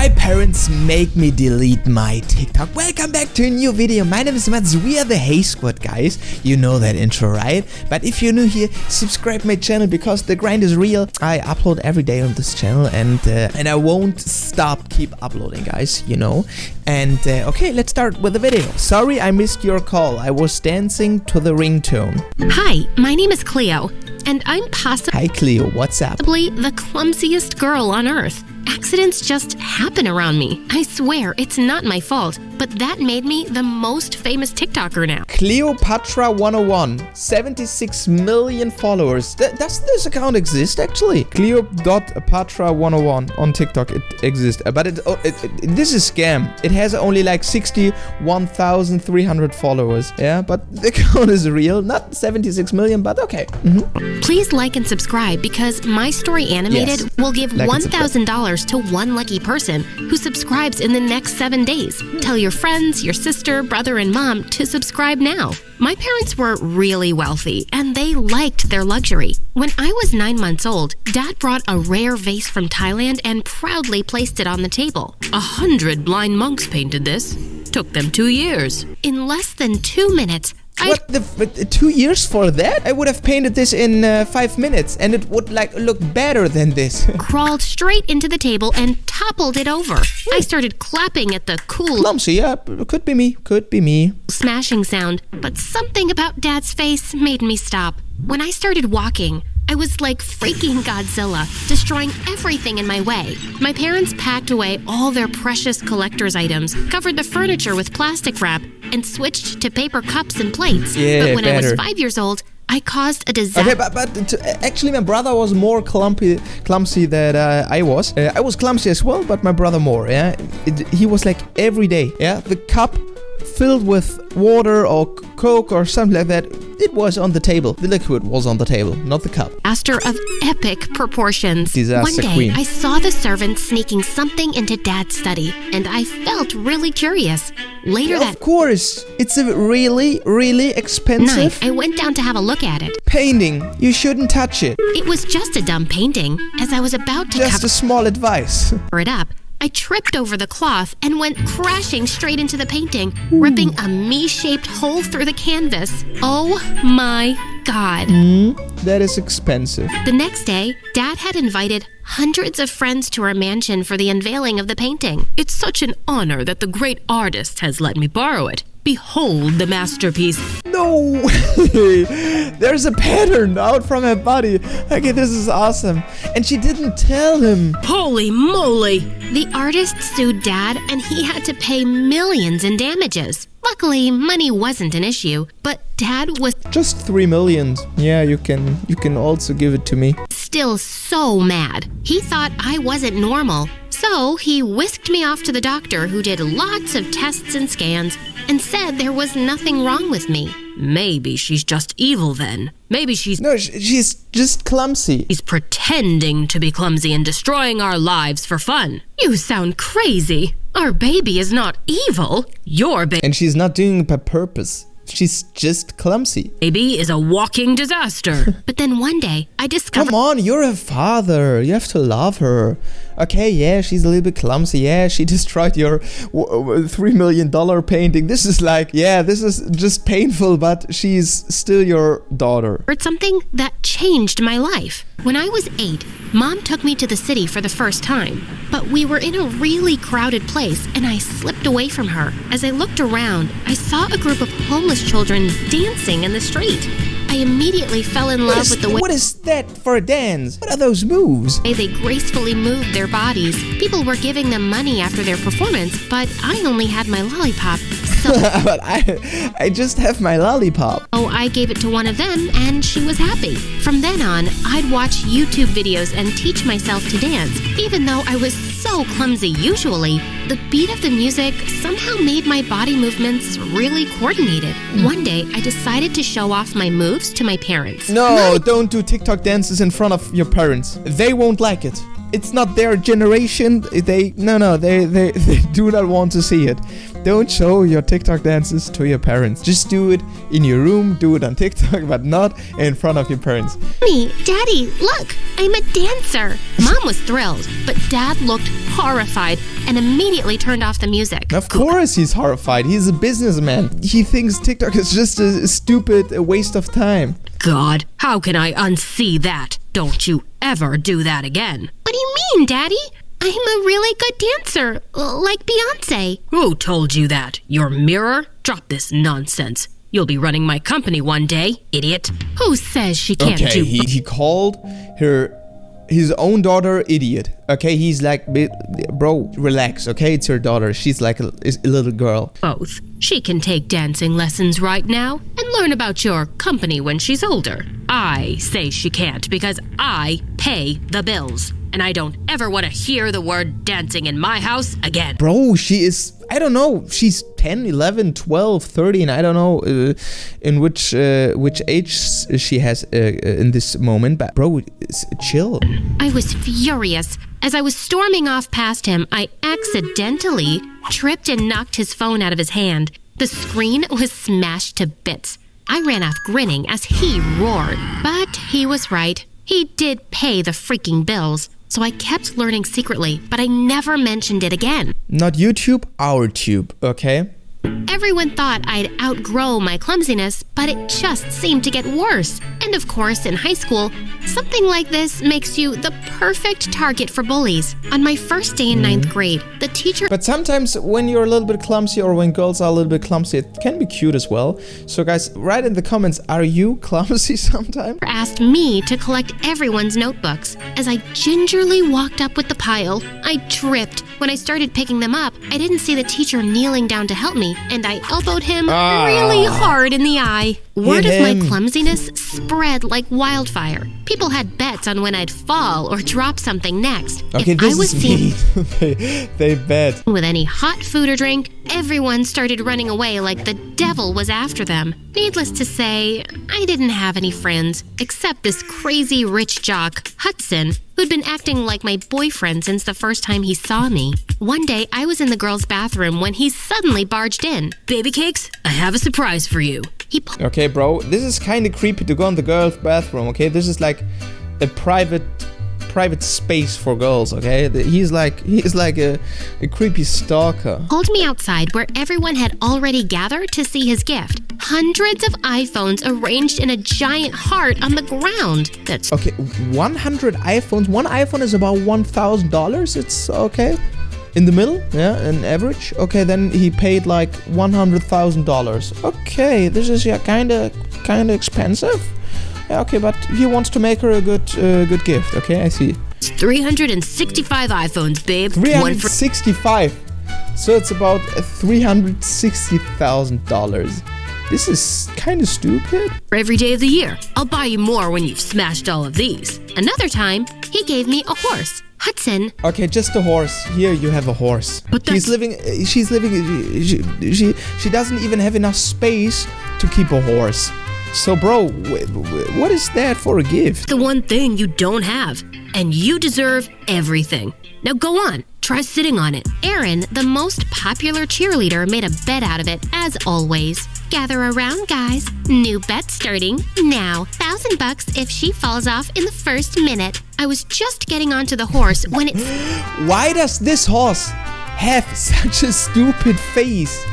My parents make me delete my TikTok. Welcome back to a new video. My name is Mats. We are the Hey Squad, guys. You know that intro, right? But if you're new here, subscribe my channel because the grind is real. I upload every day on this channel and I won't keep uploading, guys, you know. And okay, let's start with the video. Sorry I missed your call. I was dancing to the ringtone. Hi, my name is Cleo, and I'm Hi Cleo, what's up? possibly the clumsiest girl on earth. Accidents just happen around me. I swear, it's not my fault, but that made me the most famous TikToker now. Cleopatra 101, 76 million followers. Does this account exist actually? Cleo.patra 101 on TikTok, it exists. But this is scam. It has only like 61,300 followers. Yeah, but the account is real. Not 76 million, but okay. Please like and subscribe because My Story Animated will give $1,000 to one lucky person who subscribes in the next 7 days. Tell your friends, your sister, brother, and mom to subscribe now. My parents were really wealthy and they liked their luxury. When I was 9 months old, Dad brought a rare vase from Thailand and proudly placed it on the table. 100 blind monks painted this. Took them 2 years. In less than 2 minutes, What the 2 years for that? I would have painted this in 5 minutes and it would like look better than this. crawled straight into the table and toppled it over. I started clapping at the cool Clumsy, yeah, could be me. smashing sound, but something about Dad's face made me stop. When I started walking, I was like freaking Godzilla, destroying everything in my way. My parents packed away all their precious collector's items, covered the furniture with plastic wrap, and switched to paper cups and plates. Yeah, but when I was better. 5 years old, I caused a disaster. Okay, actually my brother was more clumsy than I was. I was clumsy as well, but my brother more, yeah. He was like every day, yeah. The cup filled with water or Coke or something like that, it was on the table. The liquid was on the table, not the cup. Disaster of epic proportions. Disaster One day, queen. I saw the servant sneaking something into Dad's study, and I felt really curious. Later that Of course, it's a really expensive night, I went down to have a look at it. painting. You shouldn't touch it. It was just a dumb painting. As I was about to Just a small advice. cover it up, I tripped over the cloth and went crashing straight into the painting, ripping a me-shaped hole through the canvas. Oh my God. That is expensive. The next day, Dad had invited hundreds of friends to our mansion for the unveiling of the painting. It's such an honor that the great artist has let me borrow it. Behold the masterpiece. No way! There's a pattern out from her body. Okay, this is awesome. And she didn't tell him. Holy moly! The artist sued Dad and he had to pay millions in damages. Luckily, money wasn't an issue, but Dad was Just 3 million. Yeah, you can also give it to me. still so mad. He thought I wasn't normal. So he whisked me off to the doctor who did lots of tests and scans and said there was nothing wrong with me. Maybe she's just evil then. Maybe she's No, she's just clumsy. pretending to be clumsy and destroying our lives for fun. You sound crazy. Our baby is not evil. Your And she's not doing it by purpose. She's just clumsy. baby is a walking disaster. But then one day, I discovered Come on, you're a father. You have to love her. Okay, yeah, she's a little bit clumsy. Yeah, she destroyed your $3 million painting. This is like, yeah, this is just painful, but she's still your daughter. something that changed my life. When I was 8, Mom took me to the city for the first time. But we were in a really crowded place, and I slipped away from her. As I looked around, I saw a group of homeless children dancing in the street. I immediately fell in love with the way What is that for a dance? What are those moves? they gracefully moved their bodies. People were giving them money after their performance, but I only had my lollipop. So But I just have my lollipop. I gave it to one of them, and she was happy. From then on, I'd watch YouTube videos and teach myself to dance. Even though I was so clumsy usually, the beat of the music somehow made my body movements really coordinated. One day, I decided to show off my moves to my parents. No, don't do TikTok dances in front of your parents. They won't like it. it's not their generation. They do not want to see it. Don't show your TikTok dances to your parents. Just do it in your room, do it on TikTok, but not in front of your parents. Mommy, Daddy, look, I'm a dancer. Mom was thrilled, but Dad looked horrified and immediately turned off the music. Of course he's horrified. He's a businessman. He thinks TikTok is just a stupid waste of time. God, how can I unsee that? Don't you ever do that again. What do you mean, Daddy? I'm a really good dancer, like Beyonce. Who told you that? Your mirror? Drop this nonsense. You'll be running my company one day, idiot. Who says she can't do... Okay, he called his own daughter idiot. Okay, he's like, bro, relax, okay? It's her daughter. She's like a little girl. Both. She can take dancing lessons right now and learn about your company when she's older. I say she can't because I pay the bills. And I don't ever want to hear the word dancing in my house again. Bro, she is, I don't know, she's 10, 11, 12, 13, I don't know in which age she has in this moment, but bro, chill. I was furious. As I was storming off past him, I accidentally tripped and knocked his phone out of his hand. The screen was smashed to bits. I ran off grinning as he roared. But he was right. He did pay the freaking bills. So I kept learning secretly, but I never mentioned it again. Not YouTube, our tube, okay? Everyone thought I'd outgrow my clumsiness, but it just seemed to get worse. And of course, in high school, something like this makes you the perfect target for bullies. On my first day in 9th grade, the teacher... But sometimes when you're a little bit clumsy or when girls are a little bit clumsy, it can be cute as well. So guys, write in the comments, are you clumsy sometimes? ...asked me to collect everyone's notebooks. As I gingerly walked up with the pile, I tripped. When I started picking them up, I didn't see the teacher kneeling down to help me, and I elbowed him really hard in the eye. Word of my clumsiness spread like wildfire. People had bets on when I'd fall or drop something next. Okay, if this I was is mean. they bet. With any hot food or drink, everyone started running away like the devil was after them. Needless to say, I didn't have any friends, except this crazy rich jock, Hudson, who'd been acting like my boyfriend since the first time he saw me. One day, I was in the girls' bathroom when he suddenly barged in. Baby cakes, I have a surprise for you. Okay, bro, this is kind of creepy to go in the girls' bathroom, okay? This is like a private space for girls, okay? He's like a creepy stalker. Pulled me outside where everyone had already gathered to see his gift. Hundreds of iPhones arranged in a giant heart on the ground. That's okay. 100 iPhones. One iPhone is about $1,000. It's okay. In the middle, yeah, an average. Okay, then he paid like $100,000. Okay, this is kind of expensive. Yeah, okay, but he wants to make her a good gift. Okay, I see. 365 iPhones, babe. 365. So it's about $360,000. This is kind of stupid. Every day of the year. I'll buy you more when you've smashed all of these. Another time, he gave me a horse. Hudson. Okay, just a horse. Here you have a horse. But she doesn't even have enough space to keep a horse. So bro, what is that for a gift? The one thing you don't have. And you deserve everything. Now go on, try sitting on it. Erin, the most popular cheerleader, made a bet out of it, as always. Gather around, guys. New bet starting now. $1,000 if she falls off in the first minute. I was just getting onto the horse when it... Why does this horse have such a stupid face?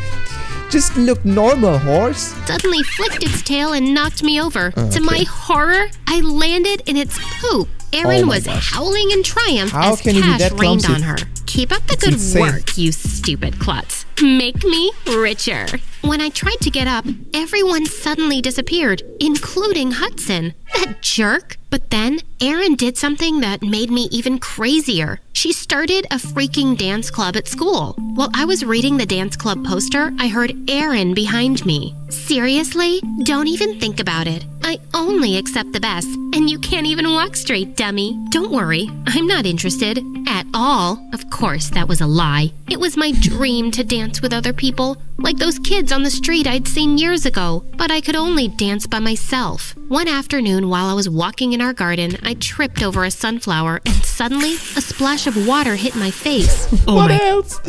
Just look normal, horse. Suddenly flicked its tail and knocked me over. To my horror, I landed in its poop. Erin was howling in triumph as cash rained on her. Keep up the good work, you stupid klutz. Make me richer. When I tried to get up, everyone suddenly disappeared, including Hudson. That jerk. But then, Erin did something that made me even crazier. She started a freaking dance club at school. While I was reading the dance club poster, I heard Erin behind me. Seriously? Don't even think about it. I only accept the best, and you can't even walk straight, dummy. Don't worry, I'm not interested at all. Of course, that was a lie. It was my dream to dance with other people, like those kids on the street I'd seen years ago, but I could only dance by myself. One afternoon, while I was walking in our garden, I tripped over a sunflower, and suddenly, a splash of water hit my face. What else?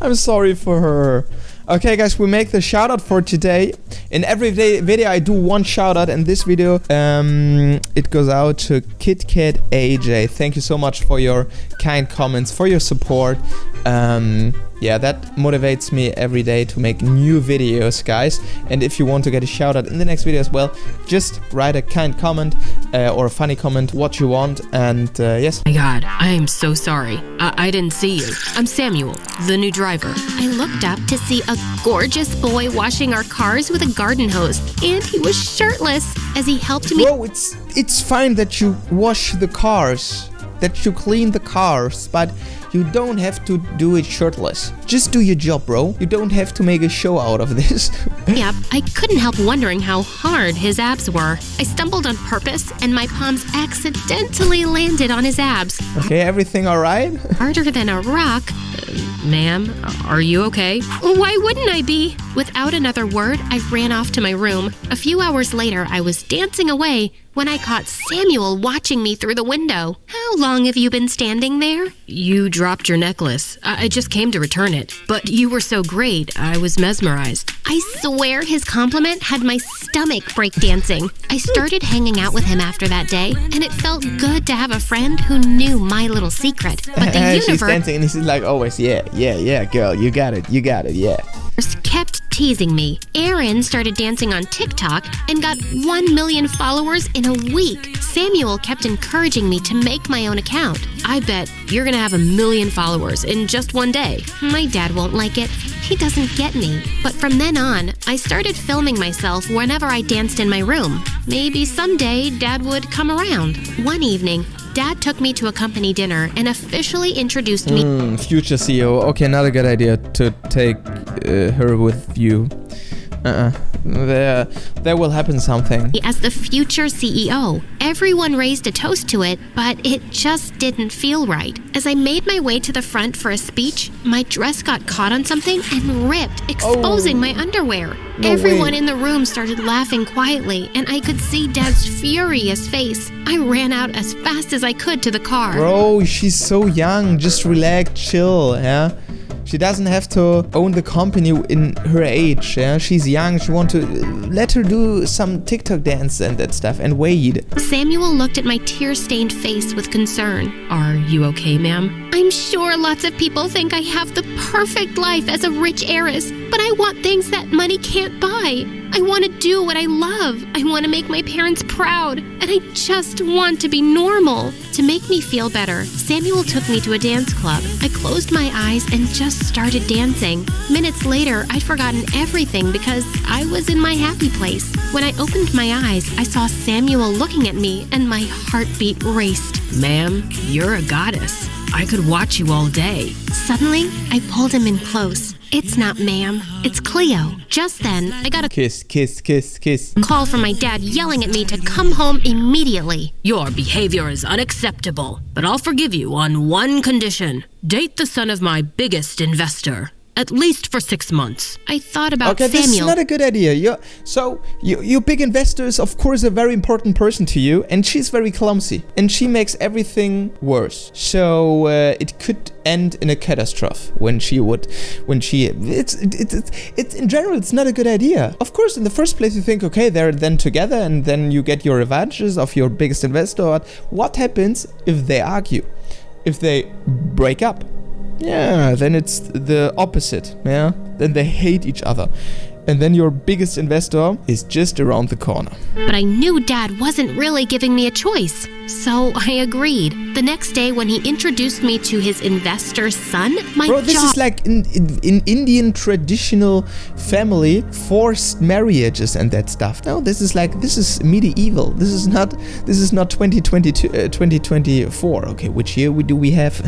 I'm sorry for her. Okay, guys, we make the shout out for today. In every video, I do one shout out, and this video, it goes out to KitKat AJ. Thank you so much for your kind comments, for your support. Yeah, that motivates me every day to make new videos, guys. And if you want to get a shout out in the next video as well, just write a kind comment or a funny comment, what you want, and yes. My God, I am so sorry. I didn't see you. I'm Samuel, the new driver. I looked up to see a gorgeous boy washing our cars with a garden hose, and he was shirtless as he helped me. Bro, it's fine that you wash the cars, that you clean the cars, but you don't have to do it shirtless. Just do your job, bro. You don't have to make a show out of this. Yep, I couldn't help wondering how hard his abs were. I stumbled on purpose, and my palms accidentally landed on his abs. Okay, everything all right? Harder than a rock. Ma'am, are you okay? Why wouldn't I be? Without another word, I ran off to my room. A few hours later, I was dancing away when I caught Samuel watching me through the window. How long have you been standing there? You dropped your necklace. I just came to return it. But you were so great, I was mesmerized. I swear his compliment had my stomach breakdancing. I started hanging out with him after that day, and it felt good to have a friend who knew my little secret. But the universe... She's dancing and he's like always, yeah, girl, you got it, yeah. Kept teasing me. Aaron started dancing on TikTok and got 1 million followers in a week. Samuel kept encouraging me to make my own account. I bet you're gonna have 1 million followers in just one day. My dad won't like it. He doesn't get me. But from then on, I started filming myself whenever I danced in my room. Maybe someday Dad would come around. One evening, Dad took me to a company dinner and officially introduced me. Future CEO. Okay, not a good idea to take her with you. There will happen something. As the future CEO, everyone raised a toast to it, but it just didn't feel right. As I made my way to the front for a speech, my dress got caught on something and ripped, exposing my underwear. Everyone in the room started laughing quietly, and I could see Dad's furious face. I ran out as fast as I could to the car. Bro, she's so young. Just relax, chill, yeah? She doesn't have to own the company in her age, yeah? She's young, she wants to let her do some TikTok dance and that stuff, and wait. Samuel looked at my tear-stained face with concern. Are you okay, ma'am? I'm sure lots of people think I have the perfect life as a rich heiress, but I want things that money can't buy. I want to do what I love. I want to make my parents proud, and I just want to be normal. To make me feel better, Samuel took me to a dance club. I closed my eyes and just started dancing. Minutes later, I'd forgotten everything because I was in my happy place. When I opened my eyes, I saw Samuel looking at me, and my heartbeat raced. Ma'am, you're a goddess. I could watch you all day. Suddenly, I pulled him in close. It's not ma'am, it's Cleo. Just then, I got a kiss call from my dad yelling at me to come home immediately. Your behavior is unacceptable, but I'll forgive you on one condition. Date the son of my biggest investor. At least for 6 months. I thought about Samuel. This is not a good idea. Your big investor is, of course, a very important person to you, and she's very clumsy, and she makes everything worse. So it could end in a catastrophe it's in general, it's not a good idea. Of course, in the first place, you think, okay, they're then together, and then you get your revanches of your biggest investor. But what happens if they argue? If they break up? Yeah, then it's the opposite, yeah? Then they hate each other. And then your biggest investor is just around the corner. But I knew Dad wasn't really giving me a choice, so I agreed. The next day when he introduced me to his investor's son, this is like in Indian traditional family, forced marriages and that stuff. No, this is medieval. This is not 2024. Okay, which year do we have?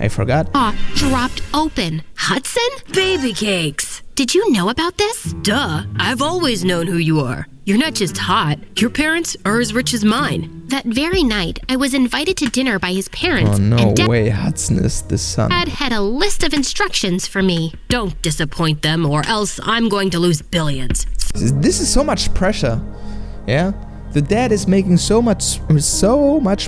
I forgot. Dropped open. Hudson? Baby cakes. did you know about this? Duh, I've always known who you are. You're not just hot, your parents are as rich as mine. That very night, I was invited to dinner by his parents. Oh, no and way, Hudson is the son. Dad had a list of instructions for me. Don't disappoint them or else I'm going to lose billions. This is so much pressure. Yeah? The dad is making so much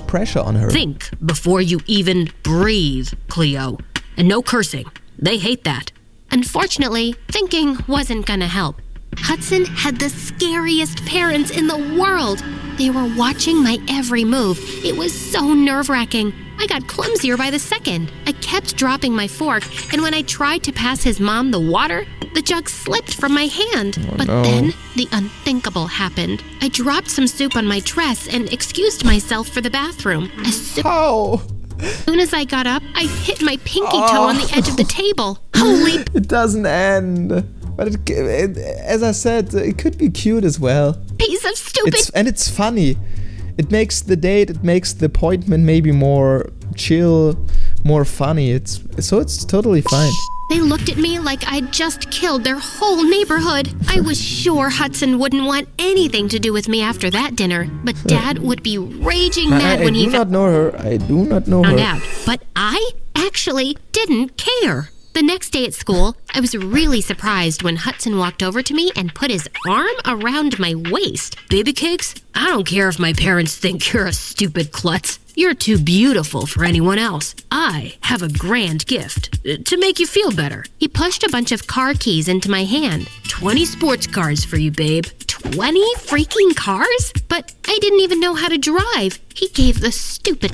pressure on her. Think before you even breathe, Cleo. And no cursing. They hate that. Unfortunately, thinking wasn't gonna help. Hudson had the scariest parents in the world. They were watching my every move. It was so nerve-wracking. I got clumsier by the second. I kept dropping my fork, and when I tried to pass his mom the water, the jug slipped from my hand. But then, the unthinkable happened. I dropped some soup on my dress and excused myself for the bathroom. As soon as I got up, I hit my pinky toe on the edge of the table. Holy... It doesn't end. But as I said, it could be cute as well. Piece of stupid... It's funny. It makes the date, it makes the appointment maybe more chill, more funny. It's totally fine. They looked at me like I'd just killed their whole neighborhood. I was sure Hudson wouldn't want anything to do with me after that dinner, but Dad would be raging mad when he... I do not know her. I do not know her. Found out. But I actually didn't care. The next day at school, I was really surprised when Hudson walked over to me and put his arm around my waist. Baby cakes? I don't care if my parents think you're a stupid klutz. You're too beautiful for anyone else. I have a grand gift to make you feel better. He pushed a bunch of car keys into my hand. 20 sports cars for you, babe. 20 freaking cars? But I didn't even know how to drive. He gave the stupid...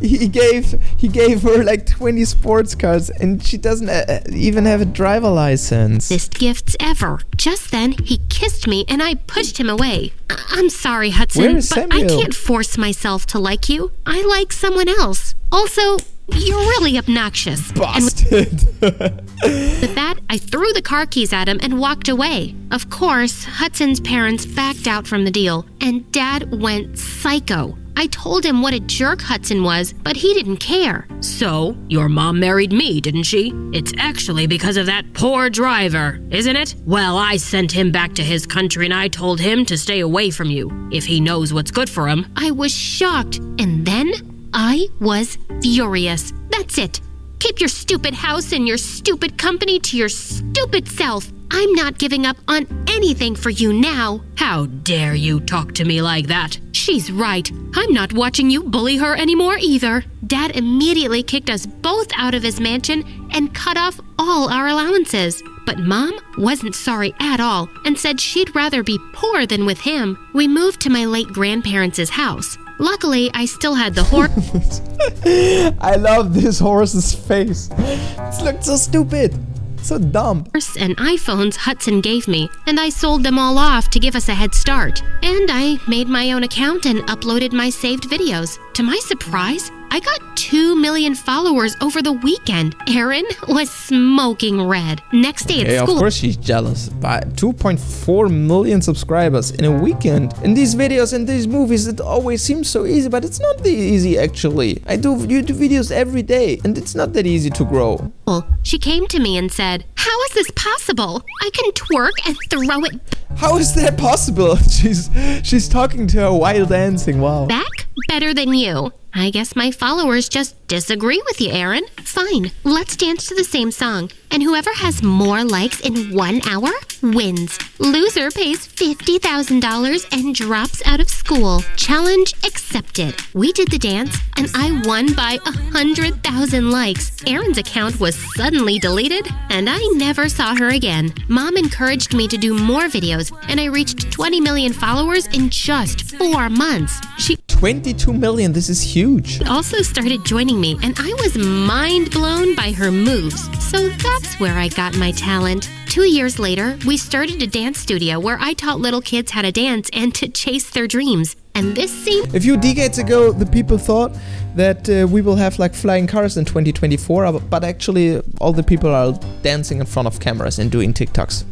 He gave her like 20 sports cars and she doesn't even have a driver license. Gifts ever. Just then, he kissed me and I pushed him away. I'm sorry, Hudson, Where is but Samuel? I can't force myself to like you. I like someone else. Also, you're really obnoxious. Busted. With that, I threw the car keys at him and walked away. Of course, Hudson's parents backed out from the deal, and Dad went psycho. I told him what a jerk Hudson was, but he didn't care. So, your mom married me, didn't she? It's actually because of that poor driver, isn't it? Well, I sent him back to his country and I told him to stay away from you, if he knows what's good for him. I was shocked, and then I was furious. That's it. Keep your stupid house and your stupid company to your stupid self. I'm not giving up on anything for you now. How dare you talk to me like that? She's right. I'm not watching you bully her anymore either. Dad immediately kicked us both out of his mansion and cut off all our allowances. But Mom wasn't sorry at all and said she'd rather be poor than with him. We moved to my late grandparents' house. Luckily, I still had the horse. I love this horse's face. It looked so stupid. So dumb. And iPhones Hudson gave me, and I sold them all off to give us a head start. And I made my own account and uploaded my saved videos. To my surprise, I got 2 million followers over the weekend. Erin was smoking red. Next day at school... Of course she's jealous. By 2.4 million subscribers in a weekend. In these videos and these movies, it always seems so easy, but it's not that easy actually. You do videos every day, and it's not that easy to grow. She came to me and said, "How is this possible? I can twerk and throw it." How is that possible? She's talking to her while dancing. Wow. Back better than you. I guess my followers just disagree with you, Erin. Fine, let's dance to the same song. And whoever has more likes in 1 hour wins. Loser pays $50,000 and drops out of school. Challenge accepted. We did the dance, and I won by 100,000 likes. Erin's account was suddenly deleted, and I never saw her again. Mom encouraged me to do more videos, and I reached 20 million followers in just 4 months. She 22 million, this is huge. also started joining me, and I was mind blown by her moves. So that's where I got my talent. 2 years later, we started a dance studio where I taught little kids how to dance and to chase their dreams. And this seemed... A few decades ago, the people thought that we will have like flying cars in 2024, but actually all the people are dancing in front of cameras and doing TikToks.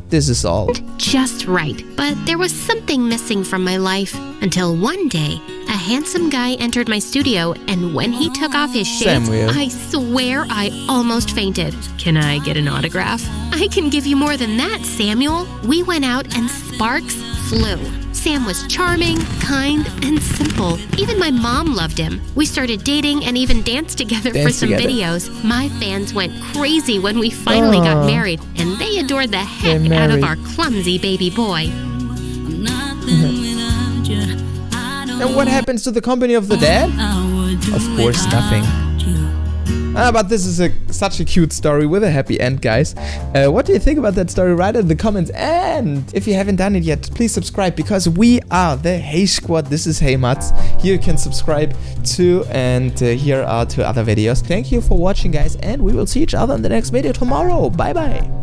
This is all. Just right. But there was something missing from my life until one day, a handsome guy entered my studio, and when he took off his shades, Samuel. I swear I almost fainted. Can I get an autograph? I can give you more than that, Samuel. We went out and sparks flew. Sam was charming, kind, and simple. Even my mom loved him. We started dating and even danced together for some videos. My fans went crazy when we finally got married, and they adored the heck out of our clumsy baby boy. And what happens to the company of the dead? Of course, nothing. But this is such a cute story with a happy end, guys. What do you think about that story? Write it in the comments. And if you haven't done it yet, please subscribe, because we are the Hey Squad. This is HeyMats. Here you can subscribe to, and here are 2 other videos. Thank you for watching, guys, and we will see each other in the next video tomorrow. Bye bye.